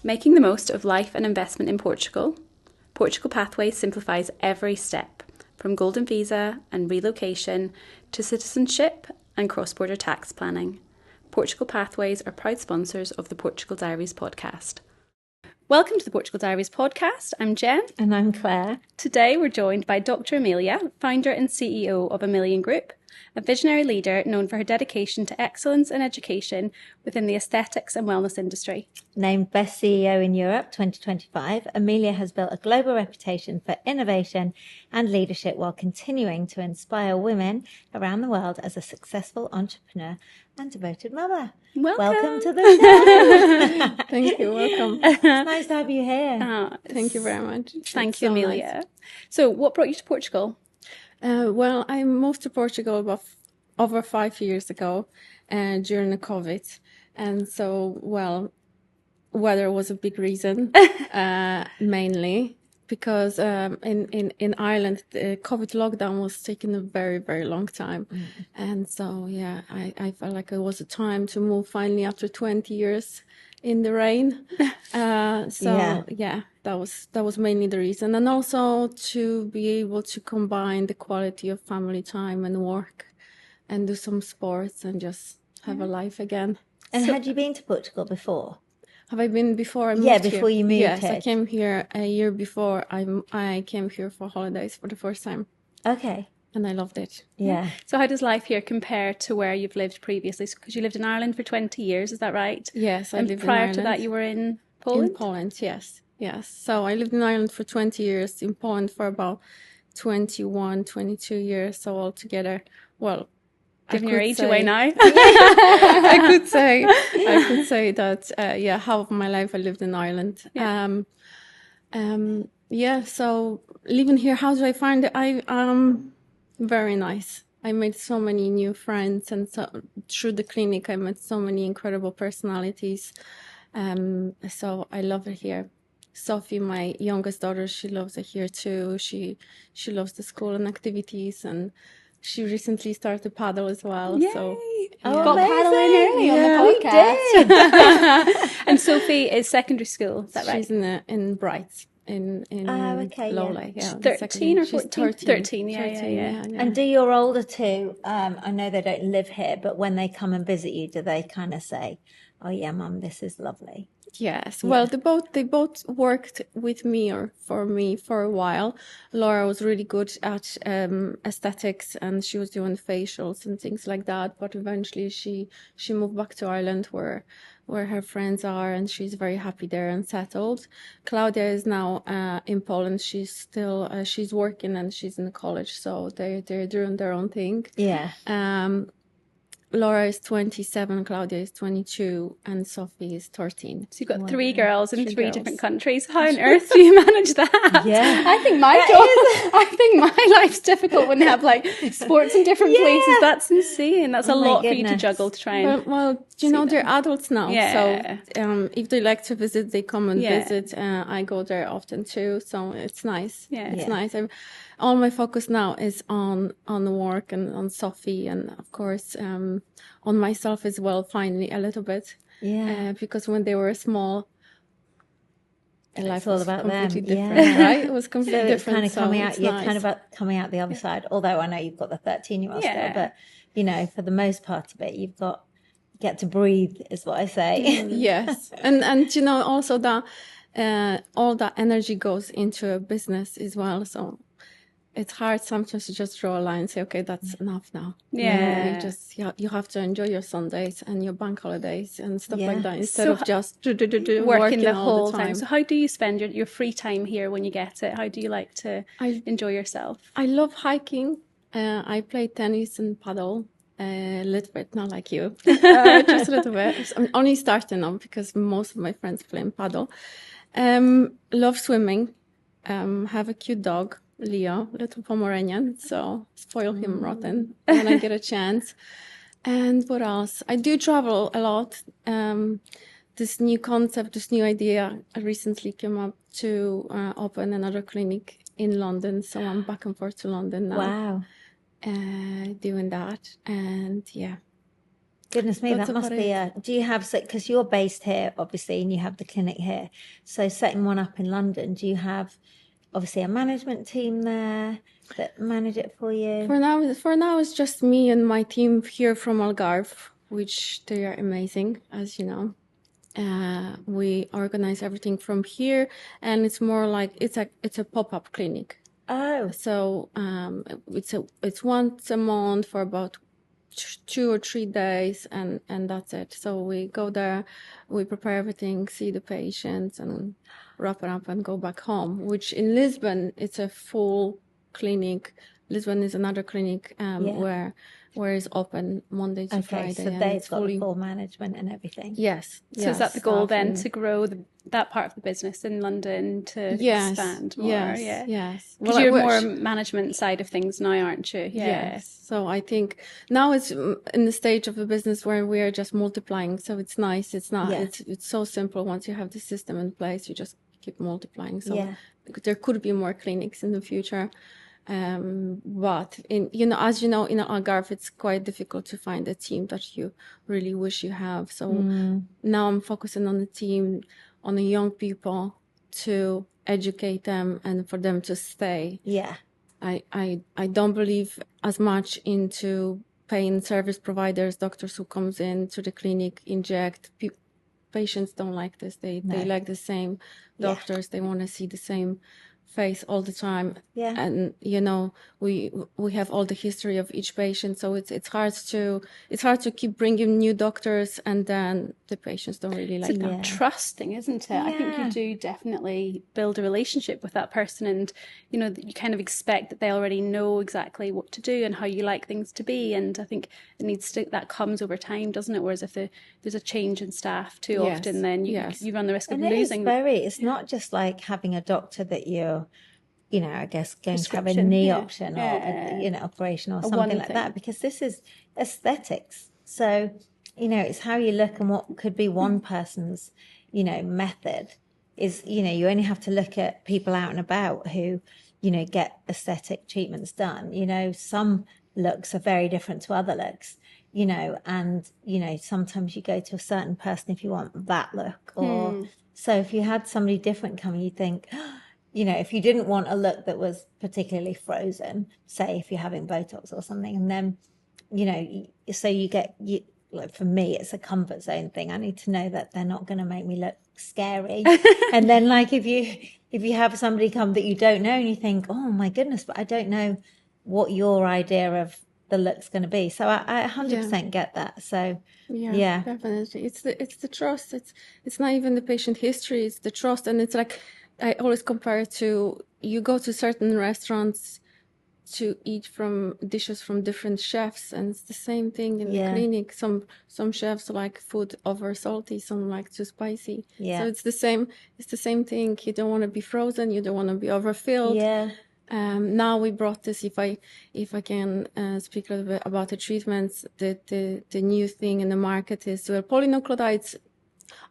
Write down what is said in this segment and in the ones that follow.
Making the most of life and investment in Portugal. Portugal Pathways simplifies every step, from golden visa and relocation to citizenship and cross-border tax planning. Portugal Pathways are proud sponsors of the Portugal Diaries podcast. Welcome to the Portugal Diaries podcast. I'm Jen. And I'm Claire. Today we're joined by Dr. Amelia, founder and CEO of Amillion Group, a visionary leader known for her dedication to excellence in education within the aesthetics and wellness industry. Named Best CEO in Europe 2025, Amelia has built a global reputation for innovation and leadership while continuing to inspire women around the world as a successful entrepreneur and devoted mother. Welcome to the show. Thank you. Welcome. It's nice to have you here. Thank you very much. Thank you, Amelia. Nice. So what brought you to Portugal? Well, I moved to Portugal about over 5 years ago during the COVID. And so, weather was a big reason, mainly because in Ireland, the COVID lockdown was taking a very, very long time. Mm. And so, I felt like it was a time to move finally after 20 years in the rain. That was mainly the reason. And also to be able to combine the quality of family time and work and do some sports and just have a life again. And had you been to Portugal before? Have I been before I moved here? Yeah, before you moved here. Yes, I came here a year before. I came here for holidays for the first time. Okay. And I loved it. Yeah. So how does life here compare to where you've lived previously? Because you lived in Ireland for 20 years, is that right? Yes, I lived in Ireland. Prior to that, you were in Poland? In Poland, yes. So I lived in Ireland for 20 years, in Poland for about 21, 22 years. So altogether, giving your age away now. I could say that, half of my life I lived in Ireland. Yeah. So living here, how do I find it? Very nice. I made so many new friends, and so through the clinic, I met so many incredible personalities. So I love it here. Sophie, my youngest daughter, she loves it here too. She loves the school and activities, and she recently started paddle as well. Yay. So got paddling early on the podcast. We did. And Sophie is secondary school. Is that right? She's in Bright. In Lola, 13 or 14? 13, yeah. And do your older two, I know they don't live here, but when they come and visit you, do they kind of say, oh yeah, Mum, this is lovely? Yes. Yeah. Well, they both worked with me or for me for a while. Laura was really good at aesthetics, and she was doing facials and things like that. But eventually she moved back to Ireland where her friends are, and she's very happy there and settled. Claudia is now in Poland. She's still she's working and she's in college, so they're doing their own thing. Yeah. Laura is 27, Claudia is 22, and Sophie is 13. So you've got three girls in three different countries. How on earth do you manage that? Yeah. I think my life's difficult when they have like sports in different places. That's insane. That's a lot for you to juggle to try and... Well, they're adults now. Yeah. So if they like to visit, they come and visit. I go there often too. So it's nice. Yeah. It's nice. All my focus now is on the work and on Sophie, and of course on myself as well, finally a little bit. Yeah. Because when they were small, life was completely different, right? It was completely different. Kind of coming out. You're kind of coming out the other side. Although I know you've got the 13-year-old still, but for the most part of it, you've got get to breathe, is what I say. Yes, and also that all that energy goes into a business as well. So it's hard sometimes to just draw a line and say, okay, that's enough now. Yeah. You have to enjoy your Sundays and your bank holidays and stuff like that instead of just working the whole time. So how do you spend your free time here when you get it? How do you like to enjoy yourself? I love hiking. I play tennis and paddle. A little bit, not like you, just a little bit. I'm only starting now because most of my friends play paddle. Love swimming. Have a cute dog. Leo, little Pomeranian, so spoil him rotten when I get a chance. And what else? I do travel a lot. This new concept, this new idea, I recently came up to open another clinic in London, so I'm back and forth to London now. Wow. Doing that, and Goodness me, That's that must about be it. do you have, because you're based here, obviously, and you have the clinic here. So setting one up in London, do you have obviously a management team there that manage it for you? For now, it's just me and my team here from Algarve, which they are amazing, as you know. We organize everything from here, and it's more like it's a pop-up clinic. Oh, So it's once a month for about 2 or 3 days, and that's it. So we go there, we prepare everything, see the patients, and wrap it up and go back home. Which in Lisbon, it's a full clinic. Lisbon is another clinic where it's open Monday to okay. Friday, So and they've it's got fully. the full management and everything. Yes. So is that the goal staff then, and- to grow that part of the business in London to Yes, expand more? yes, Yeah. yes. Because Well, you're I more wish. management side of things now, aren't you? Yeah. Yes. So I think now it's in the stage of the business where we are just multiplying. So it's nice. It's not. Yeah. It's so simple. Once you have the system in place, you just keep multiplying. So Yeah. there could be more clinics in the future. But as you know, in Algarve, it's quite difficult to find a team that you really wish you have. So now I'm focusing on the team, on the young people, to educate them and for them to stay. Yeah. I don't believe as much into paying service providers, doctors who comes in to the clinic, inject. Patients don't like this. They like the same doctors. They want to see the same face all the time. Yeah. And we have all the history of each patient, so it's hard to keep bringing new doctors, and then the patients don't really like them. Trusting, isn't it? I think you do definitely build a relationship with that person, and you kind of expect that they already know exactly what to do and how you like things to be. And I think that comes over time, doesn't it? Whereas if there's a change in staff too often, then you run the risk of losing. It's not just like having a doctor that you're, I guess going to have a knee option or operation or something like that, because this is aesthetics. So, it's how you look, and what could be one person's, method is, you only have to look at people out and about who, get aesthetic treatments done. Some looks are very different to other looks, and, sometimes you go to a certain person if you want that look, or so if you had somebody different coming, you think, if you didn't want a look that was particularly frozen, say if you're having Botox or something, and then, so like for me, it's a comfort zone thing. I need to know that they're not going to make me look scary. And then like if you have somebody come that you don't know and you think, oh my goodness, but I don't know what your idea of the look's going to be. So I 100% get that. So yeah, definitely. It's the trust. It's not even the patient history. It's the trust. And it's like, I always compare it to, you go to certain restaurants to eat from dishes from different chefs, and it's the same thing in the clinic. Some chefs like food over salty, some like too spicy. So it's the same thing. You don't want to be frozen, you don't want to be overfilled. Now we brought this, if I can speak a little bit about the treatments, the new thing in the market is polynucleotides.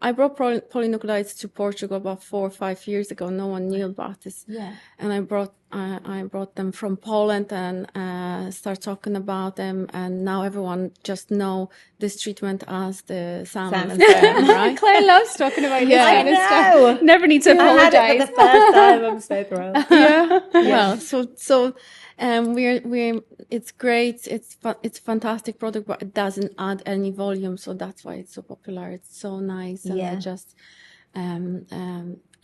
I brought polynucleotides to Portugal about 4 or 5 years ago. No one knew about this. And I brought them from Poland and start talking about them. And now everyone just know this treatment as the salmon sperm, right? Claire loves talking about this kind of I stuff. know. Never need to apologize. I had it for the first time. I'm so thrilled. Well, so it's great. It's a fantastic product, but it doesn't add any volume, so that's why it's so popular. It's so nice, and it just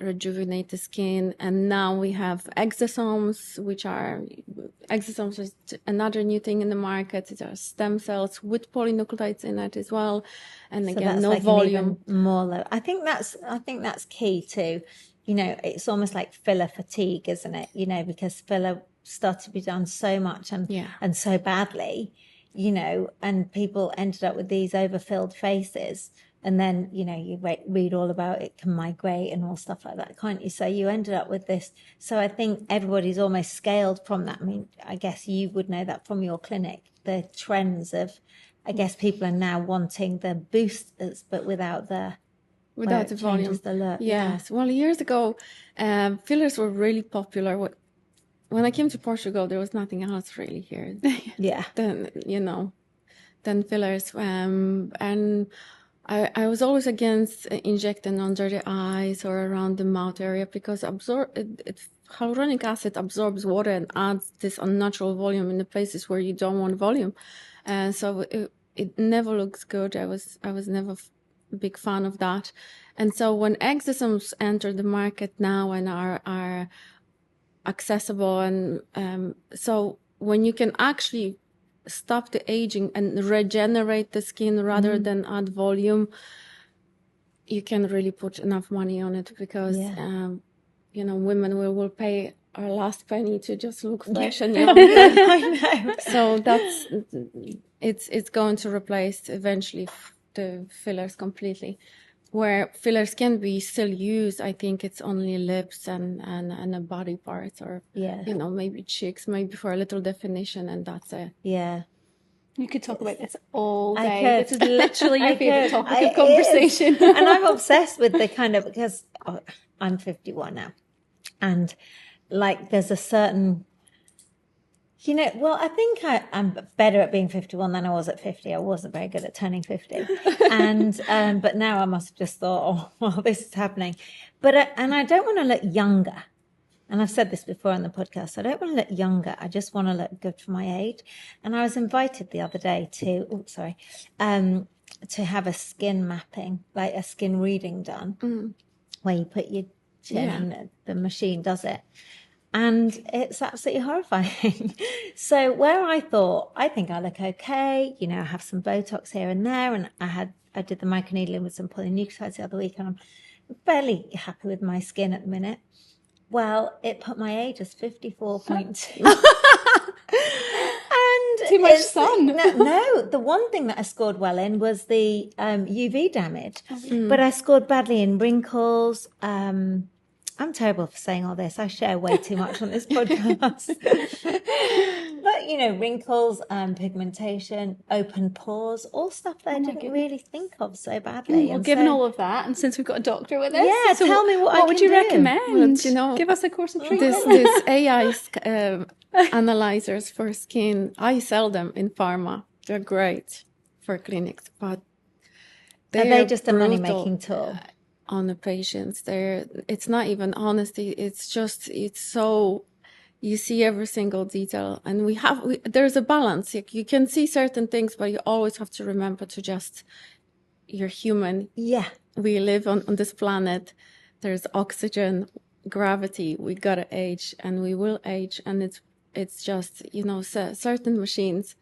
rejuvenate the skin. And now we have exosomes, exosomes is another new thing in the market. It are stem cells with polynucleotides in it as well, and So again, that's no like volume. More. I think that's key too. It's almost like filler fatigue, isn't it? Because filler started to be done so much and so badly, and people ended up with these overfilled faces. And then, you read all about it can migrate and all stuff like that, can't you? So you ended up with this. So I think everybody's almost scaled from that. I mean, I guess you would know that from your clinic, the trends of, I guess people are now wanting the boosters, but without the volume. The look. Yes. Well, years ago, fillers were really popular. When I came to Portugal, there was nothing else really here. Yeah. Then, than fillers. And I was always against injecting under the eyes or around the mouth area because hyaluronic acid absorbs water and adds this unnatural volume in the places where you don't want volume. And so it never looks good. I was never a big fan of that. And so when exosomes enter the market now and are accessible, and so when you can actually stop the aging and regenerate the skin rather than add volume, you can really put enough money on it because women will pay our last penny to just look fresh and young. I know. So it's going to replace eventually the fillers completely. Where fillers can be still used, I think it's only lips and a body parts, or maybe cheeks, maybe for a little definition, and that's it. Yeah. You could talk about this all I day. could. This is literally your favorite topic It of conversation. is. And I'm obsessed with the kind of, because I'm 51 now, and like there's a certain, I think I'm better at being 51 than I was at 50. I wasn't very good at turning 50. And, but now I must have just thought, oh, well, this is happening. But, and I don't want to look younger. And I've said this before on the podcast. I don't want to look younger. I just want to look good for my age. And I was invited the other day to have a skin mapping, like a skin reading done, where you put your chin and the machine does it. And it's absolutely horrifying. So where I thought, I think I look okay, I have some Botox here and there, and I did the microneedling with some polynucleotides the other week, and I'm fairly happy with my skin at the minute. Well, it put my age as 54.2. And too much sun. No, the one thing that I scored well in was the UV damage. But I scored badly in wrinkles. I'm terrible for saying all this. I share way too much on this podcast. But, wrinkles, pigmentation, open pores, all stuff that I didn't really think of so badly. Well, given all of that, and since we've got a doctor with us, yeah, so tell me what would you do? recommend? Well, give us a course of treatment. This AI analyzers for skin, I sell them in pharma. They're great for clinics, but are they just a money-making tool? On the patients, it's not even honesty. It's so, you see every single detail, and there's a balance. You can see certain things, but you always have to remember you're human. Yeah. We live on this planet. There's oxygen, gravity. We gotta age, and we will age. And it's just, certain machines,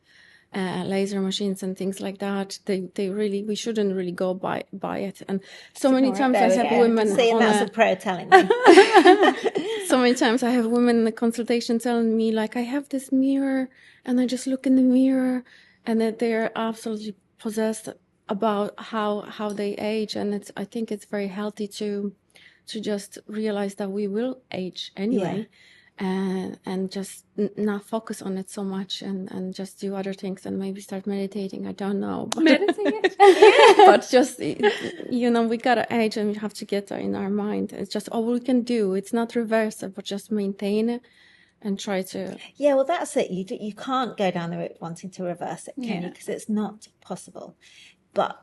laser machines and things like that, we shouldn't really go by it. And so many times I have women that's a pro telling me. So many times I have women in the consultation telling me, like, I have this mirror and I just look in the mirror, and that they're absolutely possessed about how they age. And I think it's very healthy to just realize that we will age anyway. And just not focus on it so much, and just do other things, and maybe start meditating. I don't know. Meditate. But just, we gotta age, and we have to get that in our mind. It's just all we can do. It's not reverse it, but just maintain it and try to. Yeah, well, that's it. You can't go down the route wanting to reverse it, can you? Because it's not possible. But,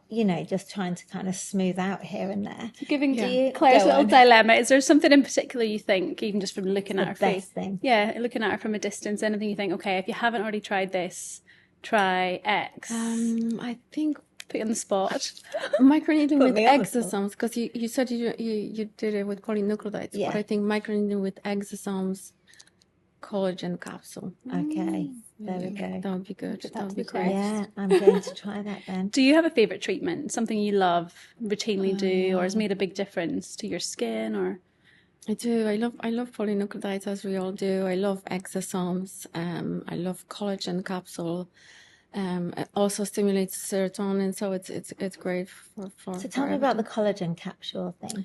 just trying to kind of smooth out here and there. Giving Claire's little dilemma, is there something in particular you think, even just from looking at her face? Thing. Yeah, looking at her from a distance, anything you think, okay, if you haven't already tried this, try X. I think... Put you on the spot. Microneedling with exosomes, because you said you did it with polynucleotides. Yeah. But I think microneedling with exosomes, collagen capsule. Okay. There we go. That would be good. That would be great. Yeah, I'm going to try that then. Do you have a favourite treatment? Something you love, routinely do, or has made a big difference to your skin? Or I do. I love polynucleotides, as we all do. I love exosomes. I love collagen capsule. It also stimulates serotonin, so it's great for. So tell me about the collagen capsule thing.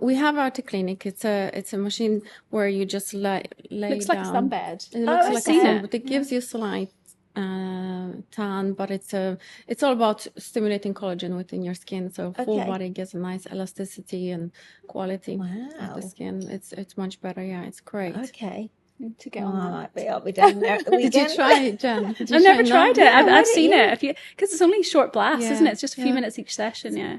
We have at the clinic. It's a machine where you just lay looks down. like a sunbed. It looks like a sun, but it gives you slight tan. But it's all about stimulating collagen within your skin, so full body gets a nice elasticity and quality of the skin. It's much better. Yeah, it's great. Okay. to get Oh, on that. I'll be down there at the Did you weekend. try it, Jen? Did you I've never try tried now? it. Yeah, I've why seen don't it. Because it's only short blasts, isn't it? It's just a few minutes each session. Yeah.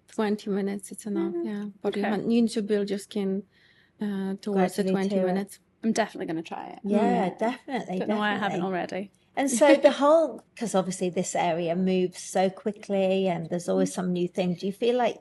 20 minutes, it's enough. Yeah, but Okay. you need to build your skin towards the Gradually 20 to it. minutes. I'm definitely going to try it. Yeah, definitely. Don't know why I haven't definitely. already. And so the whole, because obviously this area moves so quickly and there's always some new thing. Do you feel like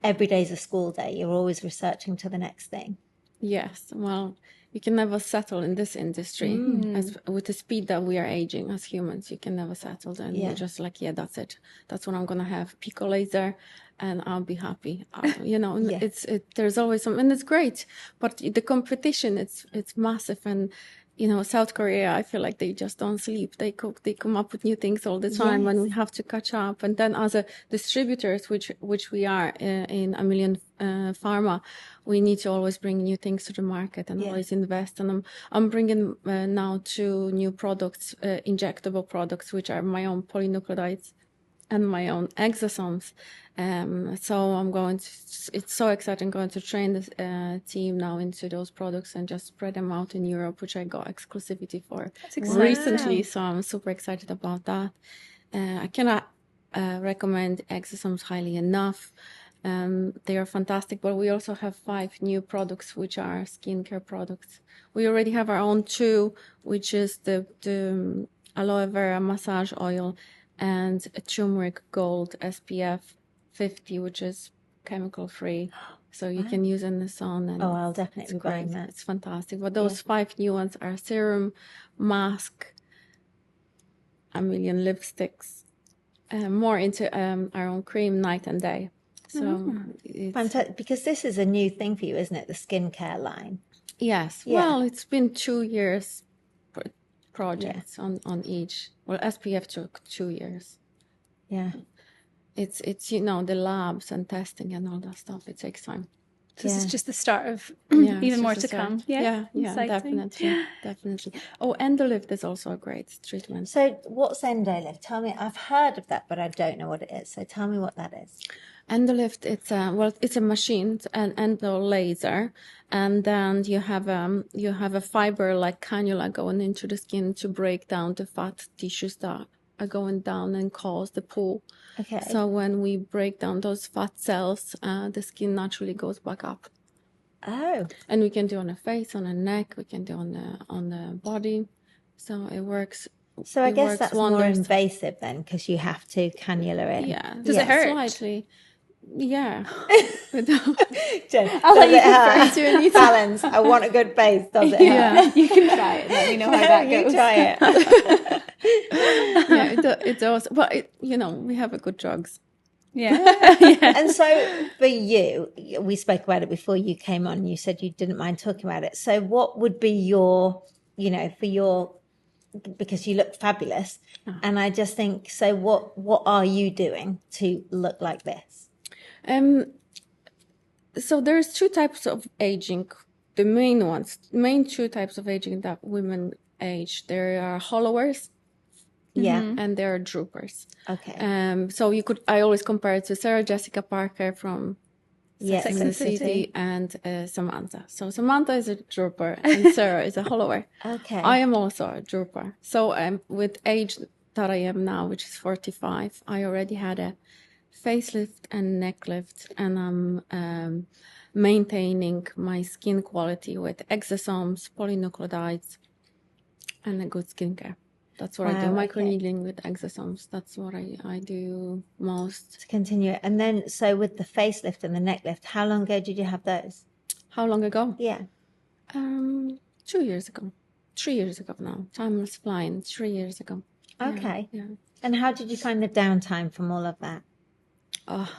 every day's a school day? You're always researching to the next thing. Yes, well, you can never settle in this industry. As with the speed that we are aging as humans, you can never settle. Then Yeah. you're just like, yeah, that's it. That's what I'm gonna have. Pico laser, and I'll be happy. You know, Yeah. there's always some, and it's great. But the competition, it's massive, and you know, South Korea, I feel like they just don't sleep. They come up with new things all the time, and we have to catch up. And then as a distributors, which we are in Amillion Pharma, we need to always bring new things to the market and always invest. And I'm bringing now 2 new products, injectable products, which are my own polynucleotides and my own exosomes. So I'm going to, it's so exciting going to train this team now into those products and just spread them out in Europe, which I got exclusivity for recently. So I'm super excited about that. I cannot recommend exosomes highly enough. They are fantastic, but we also have 5 new products, which are skincare products. We already have our own 2, which is the aloe vera massage oil and a turmeric gold SPF 50, which is chemical free. So you can use in the sun. And I'll definitely be buying great. that. It's fantastic. But those 5 new ones are serum, mask, Amillion lipsticks, more into our own cream night and day. So it's Fantastic. Because this is a new thing for you, isn't it? The skincare line. yes. Yeah. Well, it's been 2 years projects on each. Well, SPF took 2 years. Yeah. It's you know, the labs and testing and all that stuff. It takes time. So this is just the start of Yeah, even it's more just to a start. come. Yeah, Exciting. definitely. Oh, Endolift is also a great treatment. So what's Endolift? Tell me, I've heard of that, but I don't know what it is. So tell me what that is. Endolift, it's a machine, it's an endo laser, and then you have a fiber like cannula going into the skin to break down the fat tissues that are going down and cause the pull. Okay. So when we break down those fat cells, the skin naturally goes back up. Oh. And we can do on the face, on the neck, we can do on the body. So it works. So I it guess works that's wonders. more invasive then, because you have to cannula it. Yeah. Does it hurt? Slightly. Yeah. Jen, I'll let does you it hurt? Balance. I want a good base. Does it hurt? Yeah. You can try it. Let me know how that You goes. try it. Yeah, it does. But you know, we have a good drugs. Yeah. And so for you, we spoke about it before you came on. You said you didn't mind talking about it. So what would be your, you know, for your, because you look fabulous. And I just think, so what are you doing to look like this? So there's 2 types of aging. The main 2 types of aging that women age. There are hollowers. Yeah. And there are droopers. Okay. So I always compare it to Sarah Jessica Parker from Sex and the City and Samantha. So Samantha is a drooper and Sarah is a hollower. Okay. I am also a drooper. So with age that I am now, which is 45, I already had a facelift and neck lift, and I'm maintaining my skin quality with exosomes, polynucleotides, and a good skincare. That's what I do. Microneedling with exosomes. That's what I do most. To continue it. And then, so with the facelift and the neck lift, how long ago did you have those? How long ago? Yeah. 2 years ago. 3 years ago now. Time was flying. 3 years ago. Okay. Yeah. And how did you find the downtime from all of that? Oh,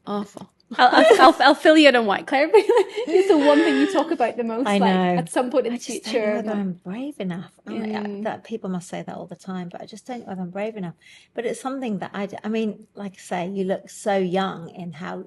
awful. I'll fill you in on what, Claire. It's the one thing you talk about the most. I know. Like, at some point in the I just future. don't know whether I'm brave enough. That people must say that all the time, but I just don't know whether I'm brave enough. But it's something that I mean, like I say, you look so young in how